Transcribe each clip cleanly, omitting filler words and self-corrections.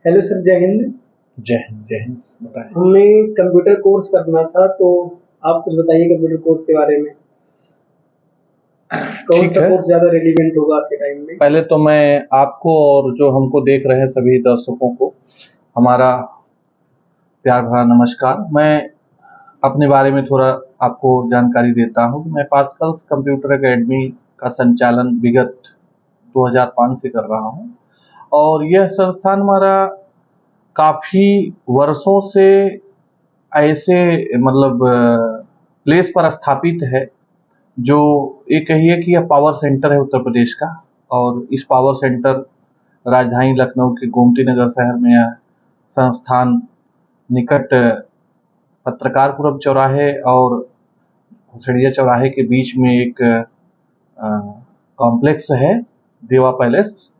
Hello sir, जय हिंद। जय हिंद जय हिंद। बताएं। हमें कंप्यूटर कोर्स करना था, तो आप कुछ बताइए कंप्यूटर कोर्स के बारे में। कौन ठीक सा है। कोर्स ज़्यादा रिलेवेंट होगा आज के टाइम में? पहले तो मैं आपको और जो हमको देख रहे हैं सभी दर्शकों को हमारा प्यार भरा नमस्कार। मैं अपने बारे में थोड़ा आपको जानकारी देता हूँ। मैं पास्कल कंप्यूटर एकेडमी का संचालन विगत 2005 से कर रहा हूँ और यह संस्थान हमारा काफ़ी वर्षों से ऐसे मतलब प्लेस पर स्थापित है जो ये कहिए कि यह पावर सेंटर है उत्तर प्रदेश का। और इस पावर सेंटर राजधानी लखनऊ के गोमती नगर शहर में यह संस्थान निकट पत्रकारपुरम चौराहे और हुसैनिया चौराहे के बीच में एक कॉम्प्लेक्स है, देवा पैलेस,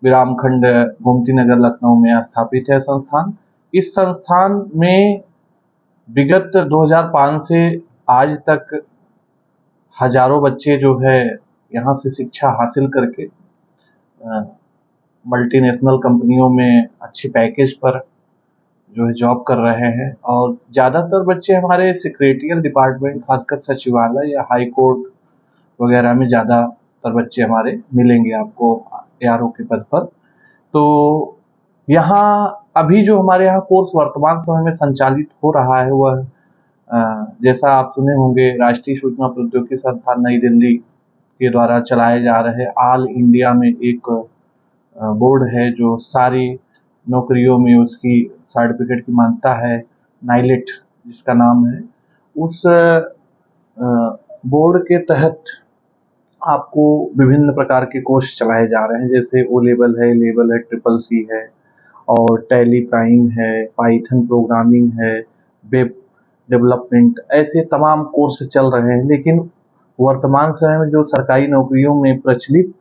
विरामखंड गोमती नगर लखनऊ में स्थापित है संस्थान। इस संस्थान में विगत 2005 से आज तक हजारों बच्चे जो है यहाँ से शिक्षा हासिल करके मल्टीनेशनल कंपनियों में अच्छे पैकेज पर जो है जॉब कर रहे हैं। और ज़्यादातर बच्चे हमारे सेक्रेटरियल डिपार्टमेंट, खासकर सचिवालय या हाई कोर्ट वगैरह में ज़्यादातर बच्चे हमारे मिलेंगे आपको ARO के पद पर। तो यहाँ अभी जो हमारे यहाँ कोर्स वर्तमान समय में संचालित हो रहा है वह जैसा आप सुने होंगे, राष्ट्रीय सूचना प्रौद्योगिकी संस्थान नई दिल्ली के द्वारा चलाए जा रहे ऑल इंडिया में एक बोर्ड है जो सारी नौकरियों में उसकी सर्टिफिकेट की मांगता है, नाइलेट जिसका नाम है। उस बोर्ड के तहत आपको विभिन्न प्रकार के कोर्स चलाए जा रहे हैं, जैसे ओ लेवल है, लेवल है, ट्रिपल सी है और टैली प्राइम है, पाइथन प्रोग्रामिंग है, वेब डेवलपमेंट, ऐसे तमाम कोर्स चल रहे हैं। लेकिन वर्तमान समय में जो सरकारी नौकरियों में प्रचलित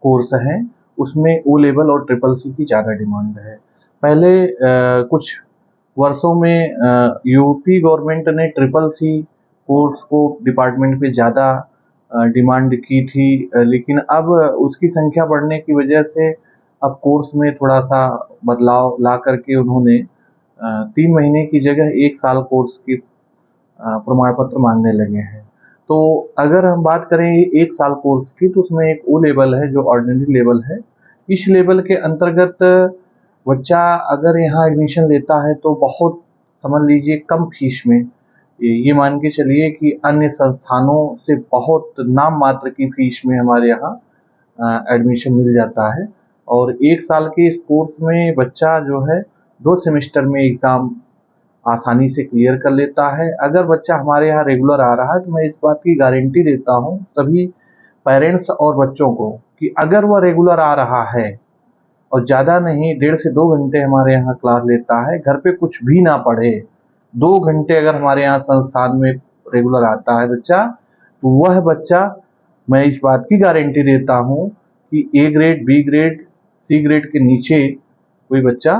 कोर्स हैं उसमें ओ लेवल और ट्रिपल सी की ज़्यादा डिमांड है। पहले कुछ वर्षों में यूपी गवर्नमेंट ने ट्रिपल सी कोर्स को डिपार्टमेंट पे ज़्यादा डिमांड की थी, लेकिन अब उसकी संख्या बढ़ने की वजह से अब कोर्स में थोड़ा सा बदलाव ला करके उन्होंने 3 महीने की जगह 1 साल कोर्स की प्रमाण पत्र मांगने लगे हैं। तो अगर हम बात करें 1 साल कोर्स की, तो उसमें एक ओ लेवल है जो ऑर्डिनरी लेवल है। इस लेवल के अंतर्गत बच्चा अगर यहाँ एडमिशन लेता है तो बहुत समझ लीजिए कम फीस में, ये मान के चलिए कि अन्य संस्थानों से बहुत नाम मात्र की फीस में हमारे यहाँ एडमिशन मिल जाता है। और 1 साल के इस कोर्स में बच्चा जो है 2 सेमेस्टर में एग्ज़ाम आसानी से क्लियर कर लेता है। अगर बच्चा हमारे यहाँ रेगुलर आ रहा है तो मैं इस बात की गारंटी देता हूँ सभी पेरेंट्स और बच्चों को कि अगर वह रेगुलर आ रहा है और ज़्यादा नहीं 1.5 से 2 घंटे हमारे यहाँ क्लास लेता है, घर पे कुछ भी ना पढ़े, 2 घंटे अगर हमारे यहाँ संस्थान में रेगुलर आता है बच्चा, तो वह बच्चा, मैं इस बात की गारंटी देता हूँ कि A grade, B grade, C grade के नीचे कोई बच्चा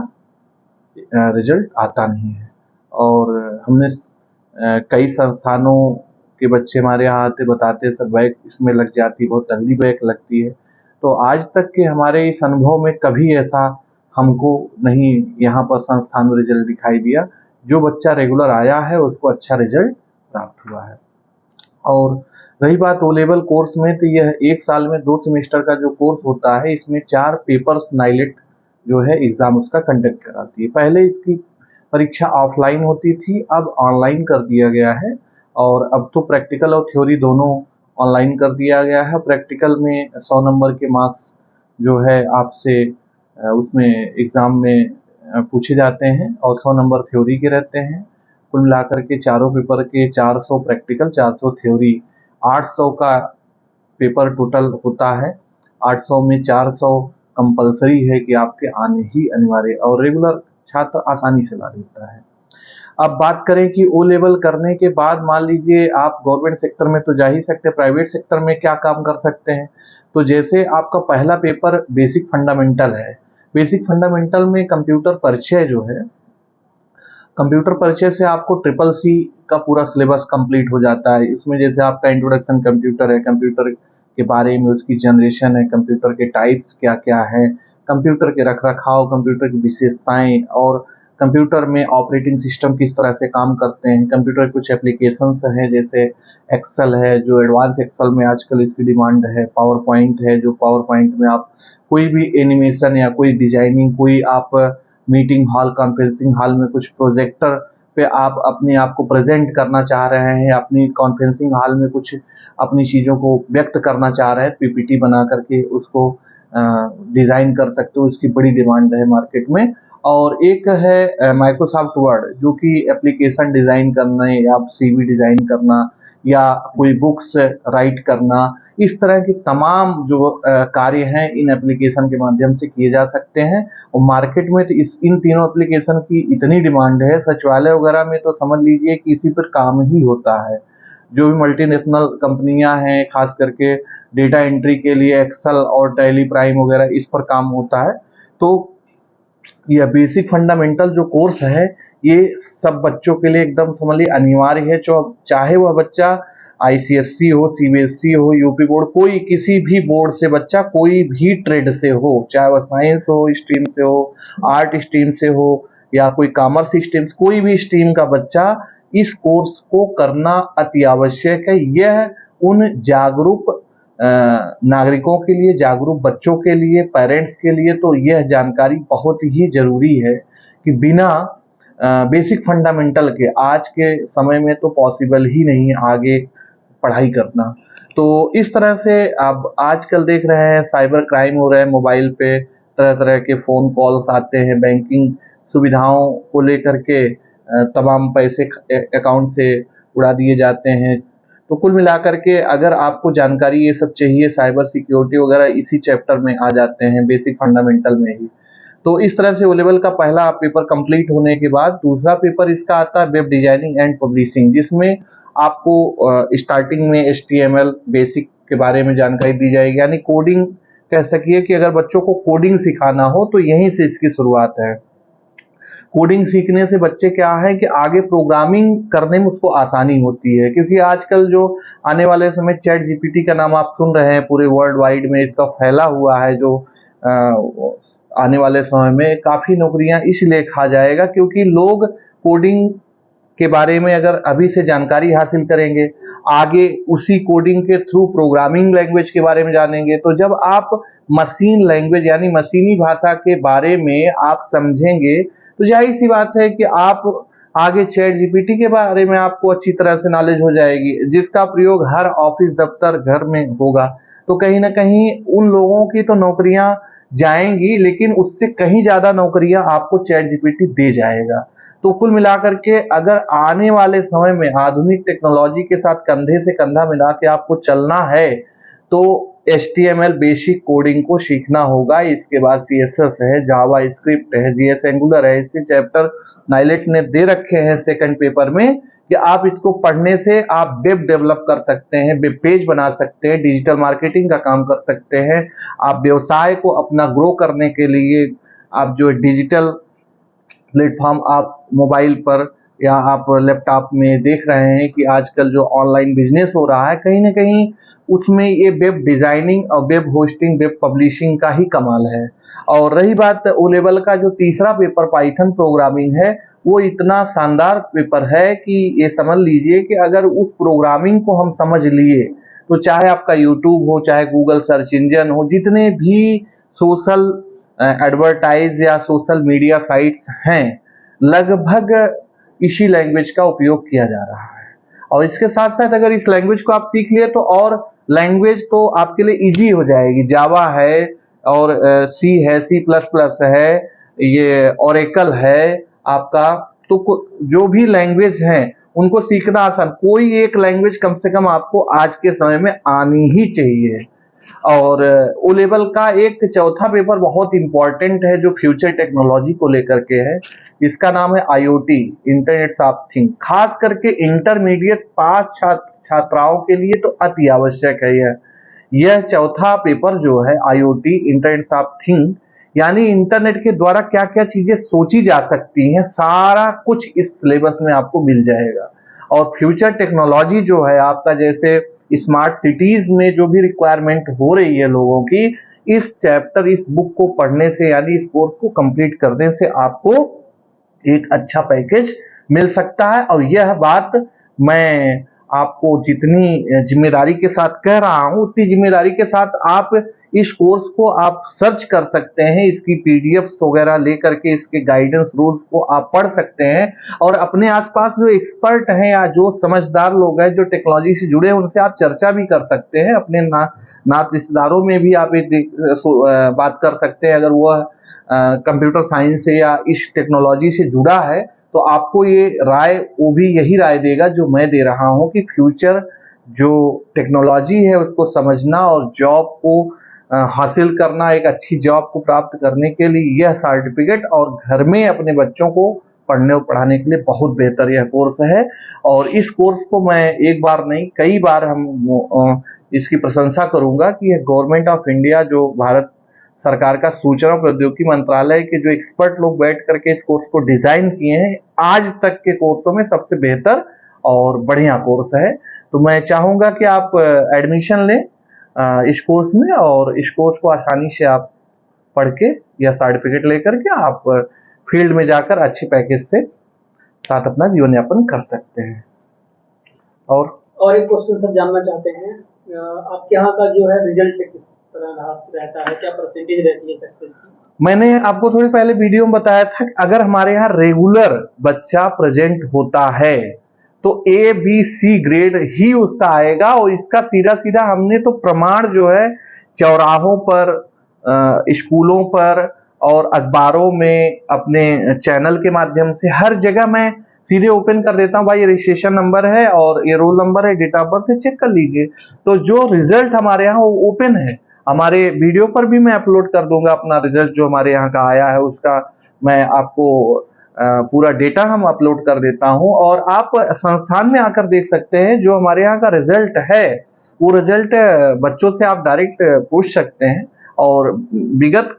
रिजल्ट आता नहीं है। और हमने कई संस्थानों के बच्चे हमारे यहाँ आते बताते सर बैक इसमें लग जाती, बहुत तगड़ी बैक लगती है। तो आज तक के हमारे इस अनुभव में कभी ऐसा हमको नहीं यहाँ पर संस्थान में रिजल्ट दिखाई दिया। जो बच्चा रेगुलर आया है उसको अच्छा रिजल्ट प्राप्त हुआ है। और रही बात ओ लेवल कोर्स में, तो यह 1 साल में 2 सेमेस्टर का जो कोर्स होता है, इसमें 4 पेपर्स नाइलेट जो है एग्ज़ाम उसका कंडक्ट कराती है। पहले इसकी परीक्षा ऑफलाइन होती थी, अब ऑनलाइन कर दिया गया है। और अब तो प्रैक्टिकल और थ्योरी दोनों ऑनलाइन कर दिया गया है। प्रैक्टिकल में 100 नंबर के मार्क्स जो है आपसे उसमें एग्ज़ाम में पूछे जाते हैं और 100 नंबर थ्योरी के रहते हैं। कुल मिलाकर के चारों पेपर के 400 प्रैक्टिकल, 400 थ्योरी, 800 का पेपर टोटल होता है। 800 में 400 कंपलसरी है कि आपके आने ही अनिवार्य, और रेगुलर छात्र आसानी से ला लेता है। अब बात करें कि ओ लेवल करने के बाद मान लीजिए आप गवर्नमेंट सेक्टर में तो जा ही सकते हैं, प्राइवेट सेक्टर में क्या काम कर सकते हैं। तो जैसे आपका पहला पेपर बेसिक फंडामेंटल है, बेसिक फंडामेंटल में कंप्यूटर परिचय जो है, कंप्यूटर परिचय से आपको ट्रिपल सी का पूरा सिलेबस कंप्लीट हो जाता है। इसमें जैसे आपका इंट्रोडक्शन कंप्यूटर है, कंप्यूटर के बारे में उसकी जनरेशन है, कंप्यूटर के टाइप्स क्या क्या हैं, कंप्यूटर के रखरखाव, कंप्यूटर की विशेषताएं और कंप्यूटर में ऑपरेटिंग सिस्टम किस तरह से काम करते हैं। कंप्यूटर के कुछ एप्लीकेशंस हैं जैसे एक्सेल है, जो एडवांस एक्सेल में आजकल इसकी डिमांड है। पावर पॉइंट है, जो पावर पॉइंट में आप कोई भी एनिमेशन या कोई डिजाइनिंग, कोई आप मीटिंग हॉल, कॉन्फ्रेंसिंग हॉल में कुछ प्रोजेक्टर पे आप अपने आप को प्रेजेंट करना चाह रहे हैं, अपनी कॉन्फ्रेंसिंग हॉल में कुछ अपनी चीज़ों को व्यक्त करना चाह रहे हैं, पीपीटी बना करके उसको डिज़ाइन कर सकते हो। उसकी बड़ी डिमांड है मार्केट में। और एक है माइक्रोसॉफ्ट वर्ड, जो कि एप्लीकेशन डिज़ाइन करना या सीवी डिज़ाइन करना या कोई बुक्स राइट करना, इस तरह की तमाम जो कार्य हैं इन एप्लीकेशन के माध्यम से किए जा सकते हैं। और मार्केट में तो इन तीनों एप्लीकेशन की इतनी डिमांड है, सचिवालय वगैरह में तो समझ लीजिए कि इसी पर काम ही होता है। जो भी मल्टीनेशनल कंपनियां हैं, खास करके डेटा एंट्री के लिए एक्सेल और टैली प्राइम वगैरह इस पर काम होता है। तो यह बेसिक फंडामेंटल जो कोर्स है, ये सब बच्चों के लिए एकदम समझ लीजिए अनिवार्य है। चाहे वह बच्चा आईसीएसई हो, सीबीएसई हो, यूपी बोर्ड, कोई किसी भी बोर्ड से बच्चा कोई भी ट्रेड से हो, चाहे वह साइंस हो स्ट्रीम से हो, आर्ट स्ट्रीम से हो या कोई कॉमर्स स्ट्रीम, कोई भी स्ट्रीम का बच्चा इस कोर्स को करना अति आवश्यक है। यह उन जागरूक नागरिकों के लिए, जागरूक बच्चों के लिए, पेरेंट्स के लिए तो यह जानकारी बहुत ही जरूरी है कि बिना बेसिक फंडामेंटल के आज के समय में तो पॉसिबल ही नहीं आगे पढ़ाई करना। तो इस तरह से आप आजकल देख रहे हैं साइबर क्राइम हो रहे हैं, मोबाइल पे तरह तरह के फ़ोन कॉल्स आते हैं, बैंकिंग सुविधाओं को लेकर के तमाम पैसे अकाउंट से उड़ा दिए जाते हैं। तो कुल मिलाकर के अगर आपको जानकारी ये सब चाहिए, साइबर सिक्योरिटी वगैरह इसी चैप्टर में आ जाते हैं, बेसिक फंडामेंटल में ही। तो इस तरह से ओ लेवल का पहला पेपर कंप्लीट होने के बाद दूसरा पेपर इसका आता है वेब डिजाइनिंग एंड पब्लिशिंग, जिसमें आपको स्टार्टिंग में HTML बेसिक के बारे में जानकारी दी जाएगी, यानी कोडिंग कह सकिए कि अगर बच्चों को कोडिंग सिखाना हो तो यहीं से इसकी शुरुआत है। कोडिंग सीखने से बच्चे क्या है कि आगे प्रोग्रामिंग करने में उसको आसानी होती है, क्योंकि आजकल जो आने वाले समय चैट जीपीटी का नाम आप सुन रहे हैं, पूरे वर्ल्ड वाइड में इसका फैला हुआ है, जो आने वाले समय में काफ़ी नौकरियां इसलिए खा जाएगा क्योंकि लोग कोडिंग के बारे में अगर अभी से जानकारी हासिल करेंगे, आगे उसी कोडिंग के थ्रू प्रोग्रामिंग लैंग्वेज के बारे में जानेंगे। तो जब आप मशीन लैंग्वेज यानी मशीनी भाषा के बारे में आप समझेंगे तो जाहिर सी बात है कि आप आगे चैट जीपीटी के बारे में आपको अच्छी तरह से नॉलेज हो जाएगी, जिसका प्रयोग हर ऑफिस दफ्तर घर में होगा। तो कहीं ना कहीं उन लोगों की तो नौकरियां जाएंगी, लेकिन उससे कहीं ज्यादा नौकरियां आपको चैट जीपीटी दे जाएगा। तो कुल मिलाकर के अगर आने वाले समय में आधुनिक टेक्नोलॉजी के साथ कंधे से कंधा मिला के आपको चलना है तो HTML बेसिक कोडिंग को सीखना होगा। इसके बाद CSS है, जावा स्क्रिप्ट है, JS एंगुलर है, इसके चैप्टर नाइलेट ने दे रखे हैं सेकंड पेपर में कि आप इसको पढ़ने से आप वेब डेवलप कर सकते हैं, वेब पेज बना सकते हैं, डिजिटल मार्केटिंग का काम कर सकते हैं। आप व्यवसाय को अपना ग्रो करने के लिए आप जो डिजिटल प्लेटफॉर्म आप मोबाइल पर या आप लैपटॉप में देख रहे हैं कि आजकल जो ऑनलाइन बिजनेस हो रहा है, कहीं ना कहीं उसमें ये वेब डिजाइनिंग और वेब होस्टिंग, वेब पब्लिशिंग का ही कमाल है। और रही बात ओ लेवल का जो तीसरा पेपर पाइथन प्रोग्रामिंग है, वो इतना शानदार पेपर है कि ये समझ लीजिए कि अगर उस प्रोग्रामिंग को हम समझ लिए तो चाहे आपका यूट्यूब हो, चाहे गूगल सर्च इंजन हो, जितने भी सोशल एडवर्टाइज या सोशल मीडिया साइट्स हैं, लगभग इसी लैंग्वेज का उपयोग किया जा रहा है। और इसके साथ साथ अगर इस लैंग्वेज को आप सीख लिए तो और लैंग्वेज तो आपके लिए इजी हो जाएगी। जावा है और सी है, C++ है, ये ओरेकल है आपका। तो जो भी लैंग्वेज हैं उनको सीखना आसान, कोई एक लैंग्वेज कम से कम आपको आज के समय में आनी ही चाहिए। और ओ लेवल का एक चौथा पेपर बहुत इंपॉर्टेंट है जो फ्यूचर टेक्नोलॉजी को लेकर के है, इसका नाम है IoT, इंटरनेट ऑफ थिंग। खास करके इंटरमीडिएट पास छात्राओं के लिए तो अति आवश्यक है यह चौथा पेपर जो है IoT, इंटरनेट ऑफ थिंग, यानी इंटरनेट के द्वारा क्या क्या चीजें सोची जा सकती हैं, सारा कुछ इस सिलेबस में आपको मिल जाएगा। और फ्यूचर टेक्नोलॉजी जो है आपका, जैसे स्मार्ट सिटीज में जो भी रिक्वायरमेंट हो रही है लोगों की, इस चैप्टर, इस बुक को पढ़ने से यानी इस कोर्स को कंप्लीट करने से आपको एक अच्छा पैकेज मिल सकता है। और यह बात मैं आपको जितनी जिम्मेदारी के साथ कह रहा हूं, उतनी जिम्मेदारी के साथ आप इस कोर्स को आप सर्च कर सकते हैं, इसकी पीडीएफ्स वगैरह लेकर के इसके गाइडेंस रूल्स को आप पढ़ सकते हैं और अपने आसपास जो एक्सपर्ट हैं या जो समझदार लोग हैं जो टेक्नोलॉजी से जुड़े हैं उनसे आप चर्चा भी कर सकते हैं। अपने नात रिश्तेदारों में भी आप एक बात कर सकते हैं, अगर वह कंप्यूटर साइंस से या इस टेक्नोलॉजी से जुड़ा है तो आपको ये राय, वो भी यही राय देगा जो मैं दे रहा हूं कि फ्यूचर जो टेक्नोलॉजी है उसको समझना और जॉब को हासिल करना, एक अच्छी जॉब को प्राप्त करने के लिए यह सर्टिफिकेट और घर में अपने बच्चों को पढ़ने और पढ़ाने के लिए बहुत बेहतर यह कोर्स है। और इस कोर्स को मैं एक बार नहीं कई बार इसकी प्रशंसा करूंगा कि यह गवर्नमेंट ऑफ इंडिया, जो भारत सरकार का सूचना प्रौद्योगिकी मंत्रालय के जो एक्सपर्ट लोग बैठ करके इस कोर्स को डिजाइन किए हैं, आज तक के कोर्सों में सबसे बेहतर और बढ़िया कोर्स है। तो मैं चाहूंगा कि आप एडमिशन लें इस कोर्स में और इस कोर्स को आसानी से आप पढ़ के या सर्टिफिकेट लेकर के आप फील्ड में जाकर अच्छे पैकेज से साथ अपना जीवन यापन कर सकते हैं। और एक क्वेश्चन सब जानना चाहते हैं, आपके यहाँ का जो है रिजल्ट किस तरह रहता है, क्या परसेंटेज रहती है सक्सेस की? मैंने आपको थोड़ी पहले वीडियो में बताया था कि अगर हमारे यहाँ रेगुलर बच्चा प्रेजेंट होता है तो ABC ग्रेड ही उसका आएगा। और इसका सीधा सीधा हमने तो प्रमाण जो है चौराहों पर, स्कूलों पर और अखबारों में, अपने चैनल के माध्यम से हर जगह मैं सीधे ओपन कर देता हूं, भाई ये रजिस्ट्रेशन नंबर है और ये रोल नंबर है, डेट ऑफ बर्थ है, चेक कर लीजिए। तो जो रिजल्ट हमारे यहाँ वो ओपन है, हमारे वीडियो पर भी मैं अपलोड कर दूंगा अपना रिजल्ट जो हमारे यहाँ का आया है, उसका मैं आपको पूरा डेटा हम अपलोड कर देता हूं। और आप संस्थान में आकर देख सकते हैं जो हमारे यहाँ का रिजल्ट है, वो रिजल्ट बच्चों से आप डायरेक्ट पूछ सकते हैं। और विगत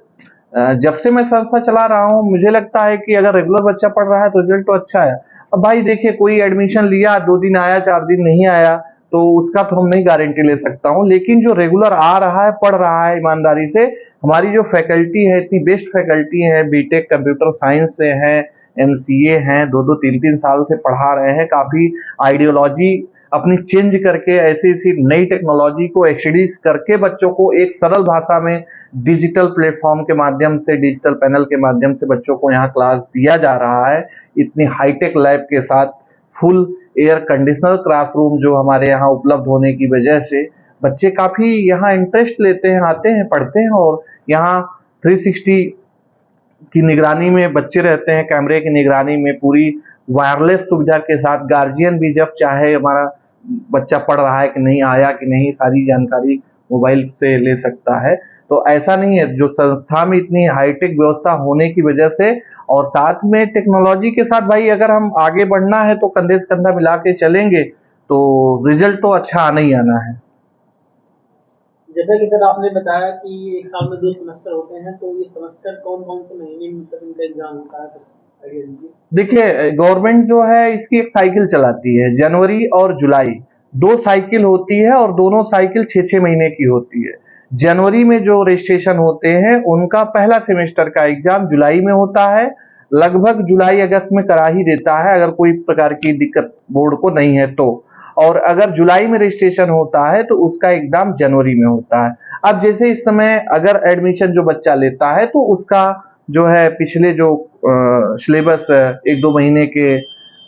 जब से मैं संस्था चला रहा हूं, मुझे लगता है कि अगर रेगुलर बच्चा पढ़ रहा है तो रिजल्ट तो अच्छा है। अब भाई देखिए, कोई एडमिशन लिया, 2 दिन आया, 4 दिन नहीं आया, तो उसका तो हम नहीं गारंटी ले सकता हूं। लेकिन जो रेगुलर आ रहा है, पढ़ रहा है ईमानदारी से, हमारी जो फैकल्टी है, इतनी बेस्ट फैकल्टी है, बीटेक कंप्यूटर साइंस से है, MCA हैं, 2-2 3-3 साल से पढ़ा रहे हैं, काफी आइडियोलॉजी अपनी चेंज करके ऐसी ऐसी नई टेक्नोलॉजी को एक्सट्रोड्यूस करके बच्चों को एक सरल भाषा में डिजिटल प्लेटफॉर्म के माध्यम से, डिजिटल पैनल के माध्यम से बच्चों को यहाँ क्लास दिया जा रहा है। इतनी हाईटेक लैब के साथ फुल एयर कंडीशनर क्लासरूम जो हमारे यहाँ उपलब्ध होने की वजह से बच्चे काफी यहाँ इंटरेस्ट लेते हैं, आते हैं, पढ़ते हैं। और यहाँ 360 की निगरानी में बच्चे रहते हैं, कैमरे की निगरानी में, पूरी वायरलेस सुविधा के साथ। गार्जियन भी जब चाहे हमारा बच्चा पढ़ रहा है कि नहीं, आया कि नहीं, सारी जानकारी मोबाइल से ले सकता है। तो ऐसा नहीं है, जो संस्था में इतनी हाईटेक व्यवस्था होने की वजह से और साथ में टेक्नोलॉजी के साथ, भाई अगर हम आगे बढ़ना है तो कंधे से कंधा मिला के चलेंगे तो रिजल्ट तो अच्छा आना ही आना है। जैसा कि सर आपने बताया कि एक साल में 2 सेमेस्टर होते हैं, तो ये सेमेस्टर कौन कौन से महीने में मतलब इनका एग्जाम होता है, कुछ आइडिया दीजिए। देखिए, गवर्नमेंट जो है इसकी एक साइकिल चलाती है, जनवरी और जुलाई 2 साइकिल होती है और दोनों साइकिल 6-6 महीने की होती है। जनवरी में जो रजिस्ट्रेशन होते हैं उनका पहला सेमेस्टर का एग्जाम जुलाई में होता है, लगभग जुलाई अगस्त में करा ही देता है अगर कोई प्रकार की दिक्कत बोर्ड को नहीं है तो। और अगर जुलाई में रजिस्ट्रेशन होता है तो उसका एग्जाम जनवरी में होता है। अब जैसे इस समय अगर एडमिशन जो बच्चा लेता है तो उसका जो है पिछले जो सिलेबस 1-2 महीने के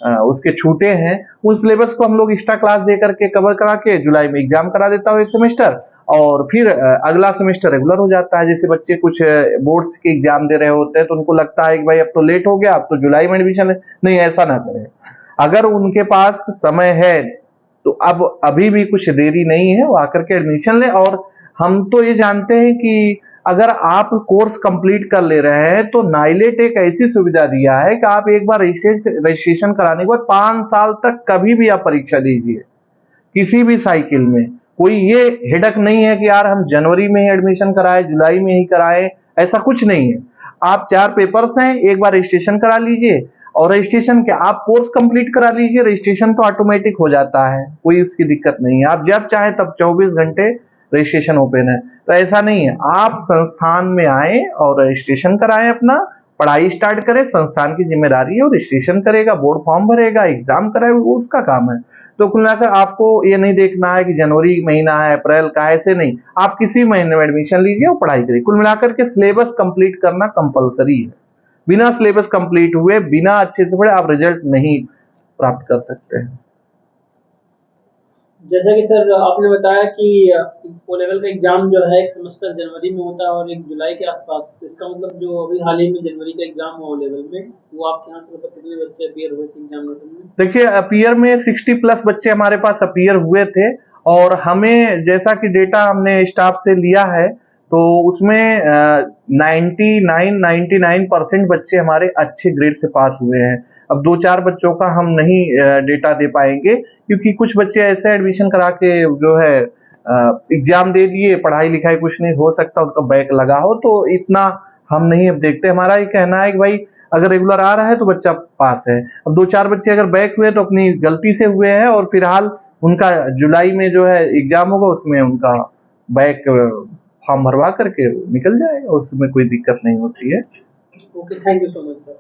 उसके छूटे हैं, उस सिलेबस को हम लोग एक्स्ट्रा क्लास दे करके कवर करा के जुलाई में एग्जाम करा देता हूँ एक सेमेस्टर, और फिर अगला सेमेस्टर रेगुलर हो जाता है। जैसे बच्चे कुछ बोर्ड्स के एग्जाम दे रहे होते हैं तो उनको लगता है कि भाई अब तो लेट हो गया, अब तो जुलाई में एडमिशन नहीं, ऐसा ना करें। अगर उनके पास समय है तो अब अभी भी कुछ देरी नहीं है, वो आकर के एडमिशन ले। और हम तो ये जानते हैं कि अगर आप कोर्स कंप्लीट कर ले रहे हैं तो नाइलेट एक ऐसी सुविधा दिया है कि आप एक बार रजिस्ट्रेशन कराने के बाद 5 साल तक कभी भी आप परीक्षा दीजिए, किसी भी साइकिल में। कोई ये हेडक नहीं है कि यार हम जनवरी में ही एडमिशन कराए, जुलाई में ही कराए, ऐसा कुछ नहीं है। आप 4 पेपर्स हैं, एक बार रजिस्ट्रेशन करा लीजिए और रजिस्ट्रेशन के आप कोर्स कंप्लीट करा लीजिए, रजिस्ट्रेशन तो ऑटोमेटिक हो जाता है, कोई उसकी दिक्कत नहीं है। आप जब चाहे तब 24 घंटे रजिस्ट्रेशन ओपन है। तो ऐसा नहीं है, आप संस्थान में आए और रजिस्ट्रेशन कराएं, अपना पढ़ाई स्टार्ट करें, संस्थान की जिम्मेदारी है, और रजिस्ट्रेशन करेगा, बोर्ड फॉर्म भरेगा, एग्जाम कराएगा, वो उसका काम है। तो कुल मिलाकर आपको ये नहीं देखना है कि जनवरी महीना है, अप्रैल का, ऐसे नहीं, आप किसी महीने में एडमिशन लीजिए और पढ़ाई करिए। कुल मिलाकर के सिलेबस कंप्लीट करना कंपलसरी है। बिना सिलेबस कंप्लीट हुए, बिना अच्छे से पढ़े आप रिजल्ट नहीं प्राप्त कर सकते हैं। जैसा कि सर आपने बताया कि ओ लेवल का एग्जाम जो है एक सेमेस्टर जनवरी में होता है और एक जुलाई के आसपास, तो इसका मतलब जो अभी हाल ही में जनवरी का एग्जाम हुआ ओ लेवल में, वो आपके यहाँ से मतलब कितने बच्चे अपीयर हुए थे एग्जामिनेशन में? देखिए, अपीयर में 60 प्लस बच्चे हमारे पास अपीयर हुए थे, और हमें जैसा कि डेटा हमने स्टाफ से लिया है, तो उसमें 99% बच्चे हमारे अच्छे ग्रेड से पास हुए हैं। अब 2-4 बच्चों का हम नहीं डेटा दे पाएंगे, क्योंकि कुछ बच्चे ऐसे एडमिशन करा के जो है एग्जाम दे दिए, पढ़ाई लिखाई कुछ नहीं, हो सकता उनका बैक लगा हो, तो इतना हम नहीं अब देखते। हमारा ये कहना है कि भाई अगर रेगुलर आ रहा है तो बच्चा पास है। अब 2-4 बच्चे अगर बैक हुए तो अपनी गलती से हुए हैं, और फिलहाल उनका जुलाई में जो है एग्जाम होगा, उसमें उनका बैक फॉर्म भरवा करके निकल जाएगा, उसमें कोई दिक्कत नहीं होती है। Okay, thank you so much sir.